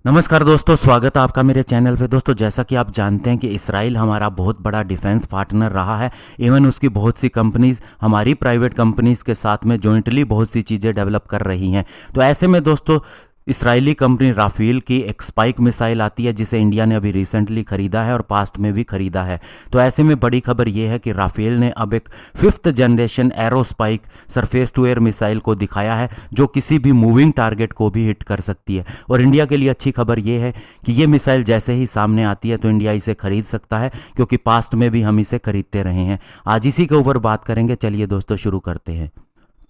नमस्कार दोस्तों, स्वागत है आपका मेरे चैनल पे। दोस्तों, जैसा कि आप जानते हैं कि इसराइल हमारा बहुत बड़ा डिफेंस पार्टनर रहा है। इवन उसकी बहुत सी कंपनीज हमारी प्राइवेट कंपनीज के साथ में जॉइंटली बहुत सी चीज़ें डेवलप कर रही हैं। तो ऐसे में दोस्तों, इसराइली कंपनी राफेल की एक स्पाइक मिसाइल आती है जिसे इंडिया ने अभी रिसेंटली खरीदा है और पास्ट में भी खरीदा है। तो ऐसे में बड़ी खबर यह है कि राफेल ने अब एक 5th generation aero spike surface to air missile को दिखाया है जो किसी भी मूविंग टारगेट को भी हिट कर सकती है। और इंडिया के लिए अच्छी खबर यह है कि ये मिसाइल जैसे ही सामने आती है तो इंडिया इसे खरीद सकता है, क्योंकि पास्ट में भी हम इसे खरीदते रहे हैं। आज इसी के ऊपर बात करेंगे। चलिए दोस्तों, शुरू करते हैं।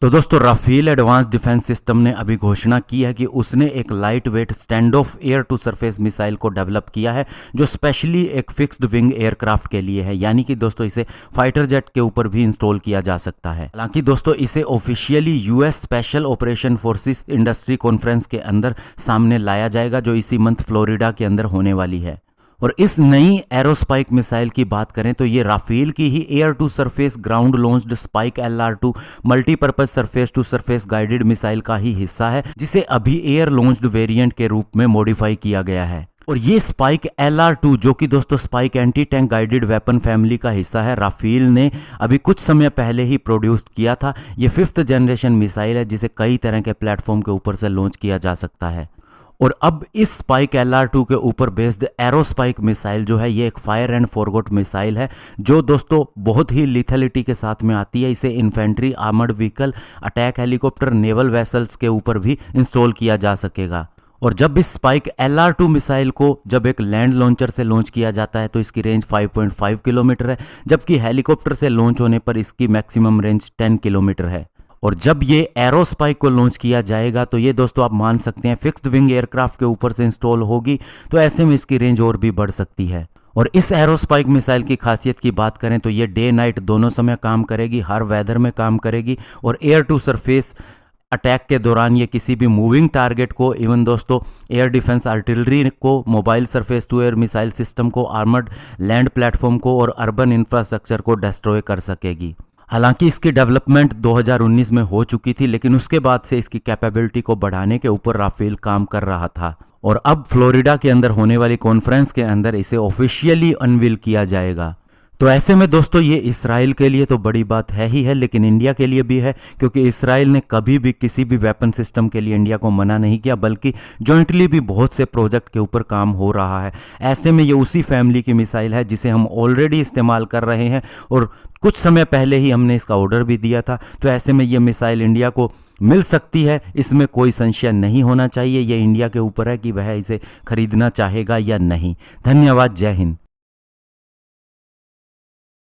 तो दोस्तों, राफेल एडवांस डिफेंस सिस्टम ने अभी घोषणा की है कि उसने एक light weight stand off air to surface missile को डेवलप किया है जो स्पेशली एक फिक्स्ड विंग एयरक्राफ्ट के लिए है। यानी कि दोस्तों, इसे फाइटर जेट के ऊपर भी इंस्टॉल किया जा सकता है। हालांकि दोस्तों, इसे officially US special operation forces industry conference के अंदर सामने लाया जाएगा जो इसी मंथ फ्लोरिडा के अंदर होने वाली है। और इस नई एरोस्पाइक मिसाइल की बात करें तो ये राफेल की ही air to surface ground launched spike LR2 multipurpose surface to surface guided missile का ही हिस्सा है, जिसे अभी एयर लॉन्च्ड वेरिएंट के रूप में मॉडिफाई किया गया है। और ये स्पाइक LR2 जो कि दोस्तों spike anti tank guided weapon family का हिस्सा है, राफेल ने अभी कुछ समय पहले ही प्रोड्यूस किया था। ये 5th जनरेशन मिसाइल है जिसे कई तरह के प्लेटफॉर्म के ऊपर से लॉन्च किया जा सकता है। और अब इस स्पाइक LR2 के ऊपर बेस्ड एरो स्पाइक मिसाइल जो है, ये एक फायर एंड फॉरगॉट मिसाइल है जो दोस्तों बहुत ही लिथलिटी के साथ में आती है। इसे infantry, armoured vehicle, attack helicopter, naval vessels के ऊपर भी इंस्टॉल किया जा सकेगा। और जब इस स्पाइक LR2 मिसाइल को जब एक लैंड लॉन्चर से लॉन्च किया जाता है तो इसकी रेंज 5.5 किलोमीटर है, जबकि हेलीकॉप्टर से लॉन्च होने पर इसकी मैक्सिमम रेंज 10 किलोमीटर है। और जब ये एरो स्पाइक को लॉन्च किया जाएगा तो ये दोस्तों आप मान सकते हैं फिक्स्ड विंग एयरक्राफ्ट के ऊपर से इंस्टॉल होगी, तो ऐसे में इसकी रेंज और भी बढ़ सकती है। और इस एरो स्पाइक मिसाइल की खासियत की बात करें तो ये डे नाइट दोनों समय काम करेगी, हर वेदर में काम करेगी। और एयर टू सरफेस अटैक के दौरान ये किसी भी मूविंग टारगेट को, इवन दोस्तों एयर डिफेंस आर्टिलरी को, mobile surface to air missile system को, आर्मर्ड लैंड प्लेटफॉर्म को और अर्बन इंफ्रास्ट्रक्चर को डिस्ट्रॉय कर सकेगी। हालांकि इसकी डेवलपमेंट 2019 में हो चुकी थी, लेकिन उसके बाद से इसकी कैपेबिलिटी को बढ़ाने के ऊपर राफेल काम कर रहा था। और अब फ्लोरिडा के अंदर होने वाली कॉन्फ्रेंस के अंदर इसे ऑफिशियली अनवील किया जाएगा। तो ऐसे में दोस्तों, ये इसराइल के लिए तो बड़ी बात है ही है, लेकिन इंडिया के लिए भी है, क्योंकि इसराइल ने कभी भी किसी भी वेपन सिस्टम के लिए इंडिया को मना नहीं किया, बल्कि जॉइंटली भी बहुत से प्रोजेक्ट के ऊपर काम हो रहा है। ऐसे में ये उसी फैमिली की मिसाइल है जिसे हम ऑलरेडी इस्तेमाल कर रहे हैं और कुछ समय पहले ही हमने इसका ऑर्डर भी दिया था। तो ऐसे में ये मिसाइल इंडिया को मिल सकती है, इसमें कोई संशय नहीं होना चाहिए। ये इंडिया के ऊपर है कि वह इसे खरीदना चाहेगा या नहीं। धन्यवाद। जय हिंद।